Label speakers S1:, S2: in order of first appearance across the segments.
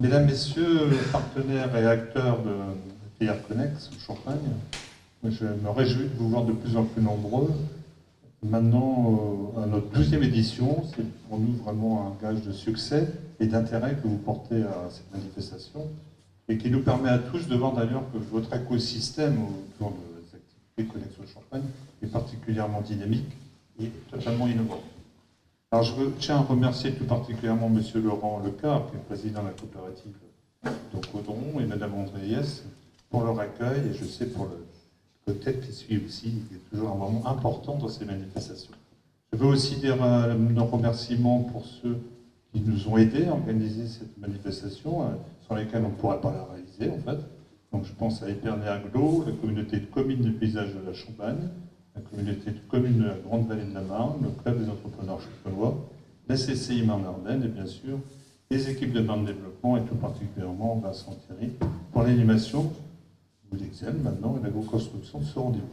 S1: Mesdames, Messieurs, partenaires et acteurs de PR Connex Champagne, je me réjouis de vous voir de plus en plus nombreux. Maintenant, à notre 12e édition, c'est pour nous vraiment un gage de succès et d'intérêt que vous portez à cette manifestation et qui nous permet à tous de voir d'ailleurs que votre écosystème autour des activités Connex Champagne est particulièrement dynamique et totalement innovant. Alors je tiens à remercier tout particulièrement M. Laurent Lecard, qui est président de la coopérative de Caudron, et Mme Andréès pour leur accueil, et je sais pour le tête qui suit aussi, qui est toujours un moment important dans ces manifestations. Je veux aussi dire nos remerciements pour ceux qui nous ont aidés à organiser cette manifestation, sans lesquels on ne pourrait pas la réaliser en fait. Donc je pense à Épernay Aglo, la communauté de communes des paysages de la Champagne, la communauté de communes de la Grande Vallée de la Marne, le club des entrepreneurs champenois, la CCI Marne-Ardenne et bien sûr les équipes de Marne Développement et tout particulièrement Vincent Thierry pour l'animation, ou l'Excel maintenant, et la co-construction de ce rendez-vous.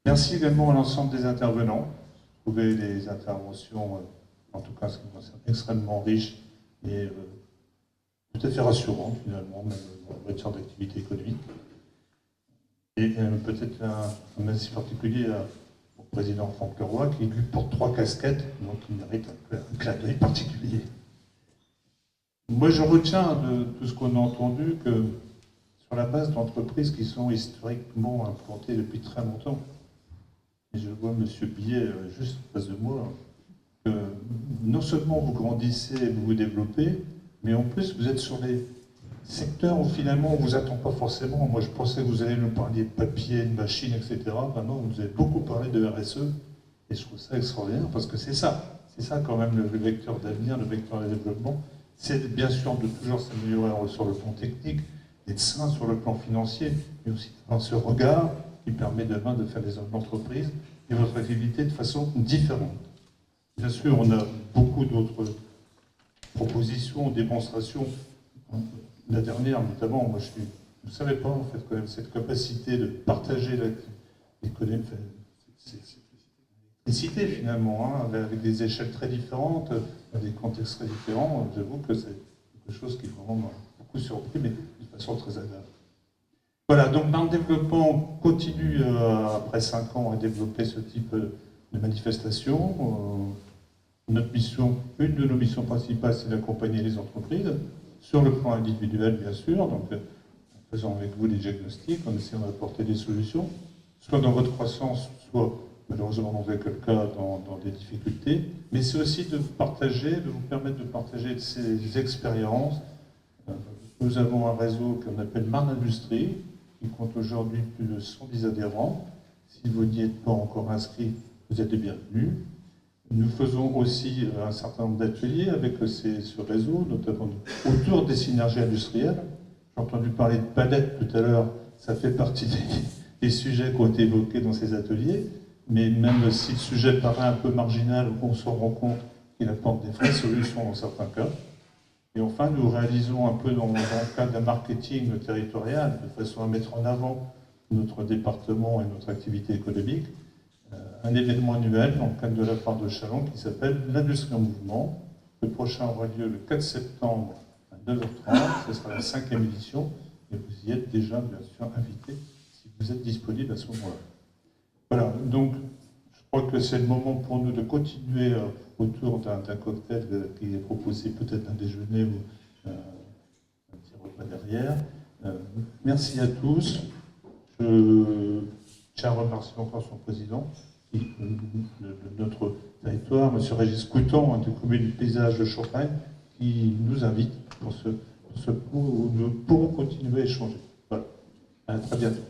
S1: Merci également à l'ensemble des intervenants. Vous trouvez les interventions, en tout cas ce qui me concerne, extrêmement riches et tout à fait rassurantes finalement, même en matière d'activité économique. Et peut-être un merci particulier au président Franck Leroy, qui lui porte 3 casquettes, donc il mérite un clin d'œil particulier. Moi, je retiens de tout ce qu'on a entendu que sur la base d'entreprises qui sont historiquement implantées depuis très longtemps, et je vois M. Billet juste en face de moi, que non seulement vous grandissez et vous vous développez, mais en plus vous êtes sur les secteurs où finalement on ne vous attend pas forcément. Moi je pensais que vous allez nous parler de papier, de machines, etc. Maintenant vous avez beaucoup parlé de RSE et je trouve ça extraordinaire parce que c'est ça quand même le vecteur d'avenir, le vecteur de développement. C'est bien sûr de toujours s'améliorer sur le plan technique, d'être sain sur le plan financier, mais aussi dans ce regard qui permet demain de faire les entreprises et votre activité de façon différente. Bien sûr, on a beaucoup d'autres propositions, démonstrations. La dernière, notamment, moi je ne savais pas en fait quand même cette capacité de partager l'électricité finalement, hein, avec des échelles très différentes, avec des contextes très différents. J'avoue que c'est quelque chose qui vraiment m'a beaucoup surpris, mais de façon très agréable. Voilà, donc dans le développement, on continue après 5 ans à développer ce type de manifestation. Notre mission, une de nos missions principales, c'est d'accompagner les entreprises sur le plan individuel, bien sûr, donc en faisant avec vous des diagnostics, en essayant d'apporter des solutions, soit dans votre croissance, soit malheureusement dans quelques cas dans des difficultés, mais c'est aussi de partager, de vous permettre de partager ces expériences. Nous avons un réseau qu'on appelle Marne Industrie, qui compte aujourd'hui plus de 110 adhérents. Si vous n'y êtes pas encore inscrit, vous êtes les bienvenus. Nous faisons aussi un certain nombre d'ateliers avec ce réseau, notamment autour des synergies industrielles. J'ai entendu parler de palettes tout à l'heure, ça fait partie des sujets qui ont été évoqués dans ces ateliers, mais même si le sujet paraît un peu marginal, on se rend compte qu'il apporte des vraies solutions dans certains cas. Et enfin, nous réalisons un peu dans le cadre d'un marketing territorial, de façon à mettre en avant notre département et notre activité économique, un événement annuel dans le cadre de la foire de Châlons qui s'appelle l'Industrie en mouvement. Le prochain aura lieu le 4 septembre à 9h30, ce sera la 5e édition, et vous y êtes déjà bien sûr invité si vous êtes disponible à ce moment-là. Voilà, donc je crois que c'est le moment pour nous de continuer autour d'un cocktail qui est proposé, peut-être un déjeuner ou un petit repas derrière. Merci à tous. Je tiens à remercier encore son président de notre territoire, M. Régis Coutan, de commune du paysage de Champagne, qui nous invite pour ce point où nous pourrons continuer à échanger. Voilà. À très bientôt.